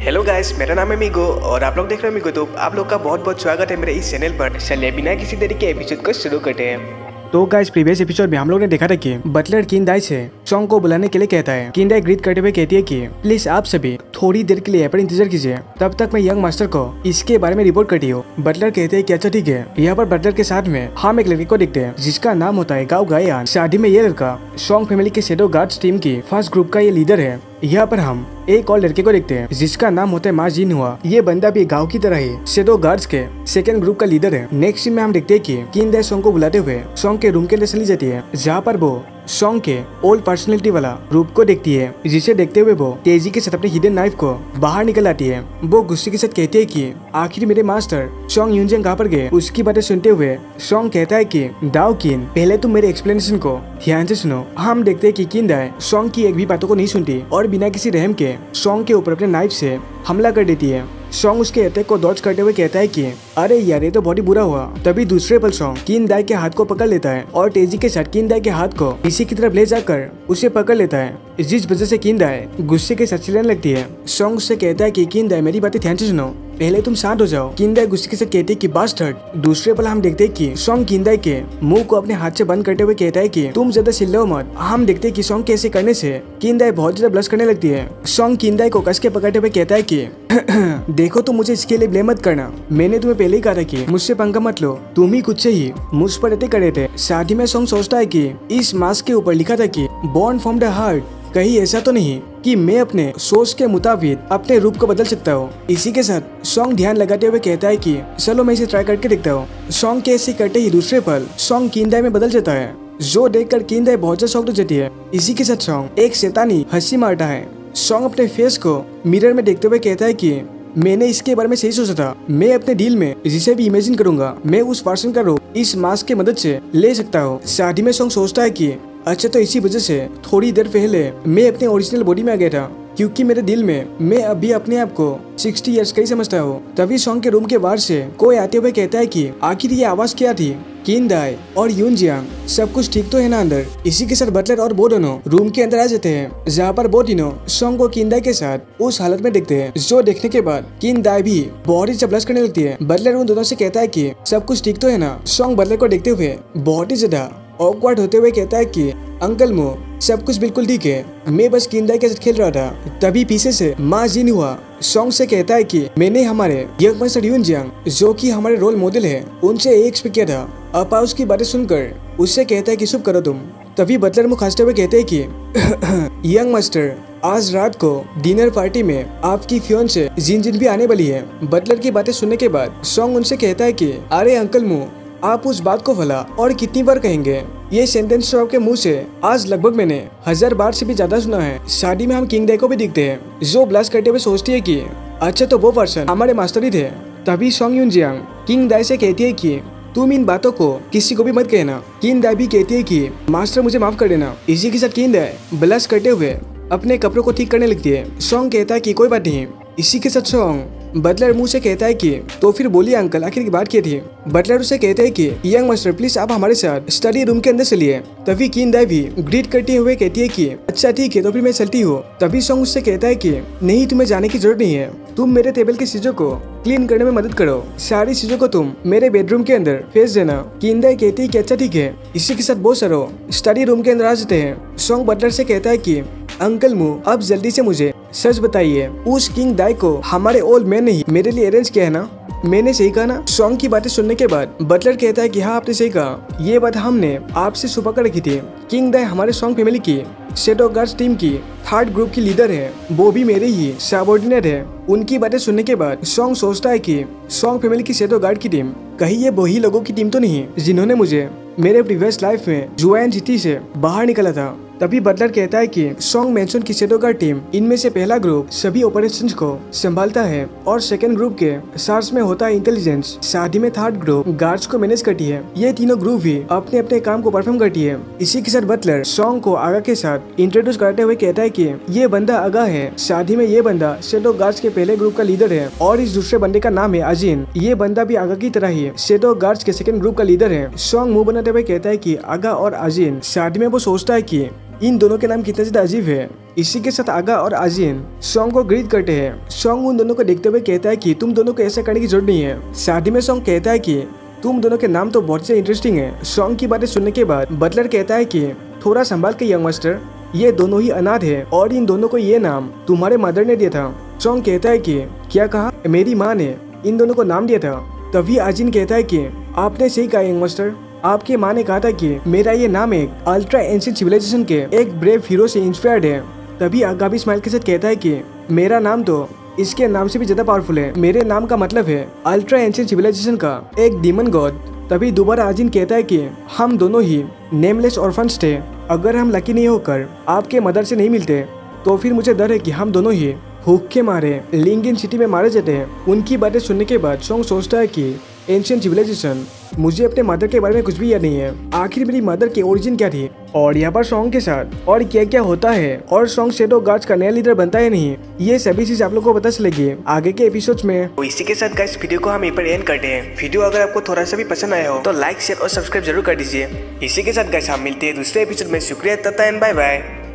Hello guys, मेरा नाम है मीगो और आप लोग देख रहे हो मीगो। तो आप लोग का बहुत बहुत स्वागत है मेरे इस चैनल पर। चलिए बिना किसी देरी के एपिसोड को शुरू करते हैं। तो गाइस, प्रीवियस एपिसोड में हम लोग ने देखा था कि बटलर किंदाई से सॉन्ग को बुलाने के लिए कहता है। किंदाई ग्रीट करते हुए कहती है कि प्लीज आप सभी थोड़ी देर के लिए यहाँ पर इंतजार कीजिए, तब तक मैं यंग मास्टर को इसके बारे में रिपोर्ट करती हूँ। बटलर कहते हैं कि अच्छा ठीक है। यहाँ पर बटलर के साथ में हम एक लड़के को देखते हैं जिसका नाम होता है गाओ गायान। शादी में ये लड़का सॉन्ग फैमिली के शैडो गार्ड्स टीम की फर्स्ट ग्रुप का ये लीडर है। यहाँ पर हम एक और लड़के को देखते हैं जिसका नाम होता है मा जिन हुआ। ये बंदा भी गांव की तरह ही शैडो गार्ड्स के सेकंड ग्रुप का लीडर है। नेक्स्ट सीन में हम देखते हैं कि किंदाई सॉन्ग को बुलाते हुए सॉन्ग के रूम के लिए चली जाती है, जहाँ पर वो सॉन्ग के ओल्ड पर्सनैलिटी वाला रूप को देखती है, जिसे देखते हुए वो तेजी के साथ अपने हिडन नाइफ को बाहर निकल आती है। वो गुस्से के साथ कहती है कि आखिर मेरे मास्टर सॉन्ग यूनजेंग कहाँ पर गए। उसकी बातें सुनते हुए सॉन्ग कहता है कि दाओ किन, पहले तुम मेरे एक्सप्लेनेशन को ध्यान से सुनो। हम देखते हैं कि किंदाई सॉन्ग की एक भी बातों को नहीं सुनती और बिना किसी रहम के सॉन्ग के ऊपर अपने नाइफ से हमला कर देती है। सॉन्ग उसके अटैक को डॉज करते हुए कहता है कि अरे यार, ये तो बहुत ही बुरा हुआ। तभी दूसरे पल सॉन्ग किंदाई के हाथ को पकड़ लेता है और तेजी के साथ किंदाई के हाथ को इसी की तरफ ले जाकर उसे पकड़ लेता है, जिस वजह से किंदाई गुस्से के साथ चिल्लाने लगती है। सॉन्ग उससे कहता है कि किंदाई मेरी बातें ध्यान से सुनो, पहले तुम शांत हो जाओ। किंदाई गुस्से के साथ कहती है कि बास्टर्ड। दूसरे पल हम देखते हैं कि सॉन्ग किंदाई के मुंह को अपने हाथ से बंद करते हुए कहता है कि तुम ज्यादा चिल्लाओ मत। हम देखते हैं कि सॉन्ग के ऐसे करने से किंदाई बहुत ज्यादा ब्लश करने लगती है। सॉन्ग किंदाई को कस के पकड़ते हुए कहता है कि देखो, तुम मुझे इसके लिए ब्लेम मत करना। मैंने तुम्हें पहले ही कहा था कि मुझसे पंगा मत लो। तुम ही खुद से ही मुझ पर अटैक कर रहे थे। शादी में सॉन्ग सोचता है कि इस मास्क के ऊपर लिखा था कि बॉर्न फ्रॉम द हार्ट। कहीं ऐसा तो नहीं कि मैं अपने सोच के मुताबिक अपने रूप को बदल सकता हूँ। इसी के साथ सॉन्ग ध्यान लगाते हुए कहता है कि चलो मैं इसे ट्राई करके देखता हूँ। सॉन्ग के ऐसे करते ही दूसरे पल सॉन्ग किंदाई में बदल जाता है, जो देखकर किंदाई बहुत ज्यादा शॉक्ड हो जाती है। इसी के साथ सॉन्ग एक शैतानी हंसी मारता है। सॉन्ग अपने फेस को मिरर में देखते हुए कहता है कि मैंने इसके बारे में सही सोचा था। मैं अपने दिल में जिसे भी इमेजिन करूंगा, मैं उस पर्सन का रूप इस मास्क की मदद से ले सकता हूँ। शादी में सॉन्ग सोचता है कि अच्छा, तो इसी वजह से थोड़ी देर पहले मैं अपने ओरिजिनल बॉडी में आ गया था, क्योंकि मेरे दिल में मैं अभी अपने आप को 60 इयर्स का ही समझता हूँ। तभी सॉन्ग के रूम के बाहर से कोई आते हुए कहता है कि आखिर ये आवाज क्या थी। किंदाई और यूनजियांग, सब कुछ ठीक तो है ना अंदर। इसी के साथ बटलर और वो दोनों रूम के अंदर आ जाते हैं, जहाँ पर वो तीनों सॉन्ग को किंदाई के साथ उस हालत में देखते हैं, जो देखने के बाद किंदाई भी बहुत ही ब्लश करने लगती है। बटलर उन दोनों से कहता है कि सब कुछ ठीक तो है ना। सॉन्ग बटलर को देखते हुए बहुत ही ज्यादा ऑकवर्ड होते हुए कहता है कि अंकल मो, सब कुछ बिल्कुल ठीक है, मैं बस किंदाई के साथ खेल रहा था। तभी पीछे से मा जिन हुआ सॉन्ग से कहता है कि मैंने हमारे यंग मास्टर यूनजियांग, जो कि हमारे रोल मॉडल है, उनसे एक एक्सपेक्ट किया था। अपा उसकी बातें सुनकर उससे कहता है कि शुभ करो तुम। तभी बटलर मुख हंसते हुए कहते हैं कि यंग मास्टर, आज रात को डिनर पार्टी में आपकी फियोंसे जिन जिन भी आने वाली है। बटलर की बातें सुनने के बाद सॉन्ग उनसे कहता है कि अरे अंकल मो, आप उस बात को भला और कितनी बार कहेंगे। ये सेंटेंस तो आपके मुंह से आज लगभग मैंने 1000 बार से भी ज्यादा सुना है। शादी में हम किंदाई को भी दिखते हैं, जो ब्लश करते हुए सोचती है कि अच्छा, तो वो पर्सन हमारे मास्टर ही थे। तभी सॉन्ग यूनजियांग किंदाई से कहती है कि तुम इन बातों को किसी को भी मत कहना। किंदाई भी कहती है कि मास्टर, मुझे माफ कर देना। इसी के साथ किंदाई ब्लश करते हुए अपने कपड़ों को ठीक करने लगती है। सॉन्ग कहता है कि कोई बात नहीं। इसी के साथ सॉन्ग बटलर मुंह से कहता है कि तो फिर बोलिए अंकल, आखिर की बात क्या थी। बटलर उसे कहते हैं कि यंग मास्टर, प्लीज आप हमारे साथ स्टडी रूम के अंदर चलिए। तभी किंदाई भी ग्रीट करते हुए कहती है कि अच्छा ठीक है, तो फिर मैं चलती हूँ। तभी सॉन्ग उससे कहता है कि नहीं, तुम्हें जाने की जरूरत नहीं है। तुम मेरे टेबल की चीजों को क्लीन करने में मदद करो। सारी चीजों को तुम मेरे बेडरूम के अंदर फेंक देना। किंदाई कहती है कि अच्छा ठीक है। इसी के साथ बहुत सारो स्टडी रूम के अंदर आ जाते हैं। सॉन्ग बटलर से कहता है कि अंकल मु, अब जल्दी से मुझे सच बताइए, उस किंदाई को हमारे ओल्ड मैन ने ही मेरे लिए अरेंज किया है ना? मैंने सही कहा ना? सॉन्ग की बातें सुनने के बाद बटलर कहता है कि हाँ, आपने सही कहा। ये बात हमने आपसे छुपा कर रखी थी। किंदाई हमारे सॉन्ग फैमिली की शैडो गार्ड्स टीम की थर्ड ग्रुप की लीडर है, वो भी मेरे ही सबऑर्डिनेट है। उनकी बातें सुनने के बाद सॉन्ग सोचता है कि सॉन्ग फैमिली की शैडो गार्ड की टीम कहीं ये वही लोगों की टीम तो नहीं जिन्होंने मुझे मेरे प्रीवियस लाइफ में जुआन सिटी से बाहर निकला था। तभी बटलर कहता है कि सॉन्ग मेंशन की शैडो गार्ड टीम, इनमें से पहला ग्रुप सभी ऑपरेशंस को संभालता है और सेकंड ग्रुप के सार्स में होता है इंटेलिजेंस। शादी में थर्ड ग्रुप गार्ड्स को मैनेज करती है। ये तीनों ग्रुप भी अपने अपने काम को परफॉर्म करती है। इसी के साथ बटलर सॉन्ग को आगा के साथ इंट्रोड्यूस करते हुए कहता है कि ये बंदा आगा है। शादी में ये बंदा शैडो गार्ड्स के पहले ग्रुप का लीडर है और इस दूसरे बंदे का नाम है अजिन। ये बंदा भी आगा की तरह ही शैडो गार्ड्स के सेकंड ग्रुप का लीडर है। सॉन्ग मुंह बनाते हुए कहता है कि आगा और अजिन शादी में वो सोचता है कि इन दोनों के नाम कितने ज्यादा अजीब है। इसी के साथ आगा और आजिन सॉन्ग को ग्रीट करते हैं। सॉन्ग उन दोनों को देखते हुए कहता है कि तुम दोनों को ऐसा करने की जरूरत नहीं है। शादी में सॉन्ग कहता है कि तुम दोनों के नाम तो बहुत से इंटरेस्टिंग है। सॉन्ग की बातें सुनने के बाद बटलर कहता है कि थोड़ा संभाल के यंग मास्टर, ये दोनों ही अनाथ है और इन दोनों को ये नाम तुम्हारे मदर ने दिया था। सॉन्ग कहता है कि क्या कहा? मेरी माँ ने इन दोनों को नाम दिया था। तभी आजिन कहता है कि आपने सही कहा यंग मास्टर, आपकी माँ ने कहा था कि मेरा ये नाम एक अल्ट्रा एंशिएंट सिविलाइजेशन के एक ब्रेव हीरो से इंस्पायर्ड है। तभी आगा भी स्माइल के साथ कहता है कि मेरा नाम तो इसके नाम से भी ज्यादा पावरफुल है। मेरे नाम का मतलब है अल्ट्रा एंशिएंट सिविलाइजेशन का एक डीमन गॉड। तभी दोबारा आजिन कहता है कि हम दोनों ही नेमलेस ऑर्फन्स थे। अगर हम लकी नहीं होकर आपके मदर से नहीं मिलते तो फिर मुझे डर है कि हम दोनों ही भूख के मारे लिंगिन सिटी में मारे जाते हैं। उनकी बातें सुनने के बाद सॉन्ग सोचता है कि एंशिएंट सिविलाइजेशन, मुझे अपने मदर के बारे में कुछ भी याद नहीं है। आखिर मेरी मदर की ओरिजिन क्या थी और यहाँ पर सॉन्ग के साथ और क्या क्या होता है और सॉन्ग शैडो गार्ड्स का नया लीडर बनता है नहीं, ये सभी चीज आप लोगों को पता चलेगी आगे के एपिसोड्स में। तो इसी के साथ गाइस वीडियो को हम यहीं पर एंड करते हैं। वीडियो अगर आपको थोड़ा सा भी पसंद आया हो तो लाइक शेयर और सब्सक्राइब जरूर कर दीजिए। इसी के साथ गाइस हम मिलते हैं दूसरे एपिसोड में। शुक्रिया, तथा एंड बाय बाय।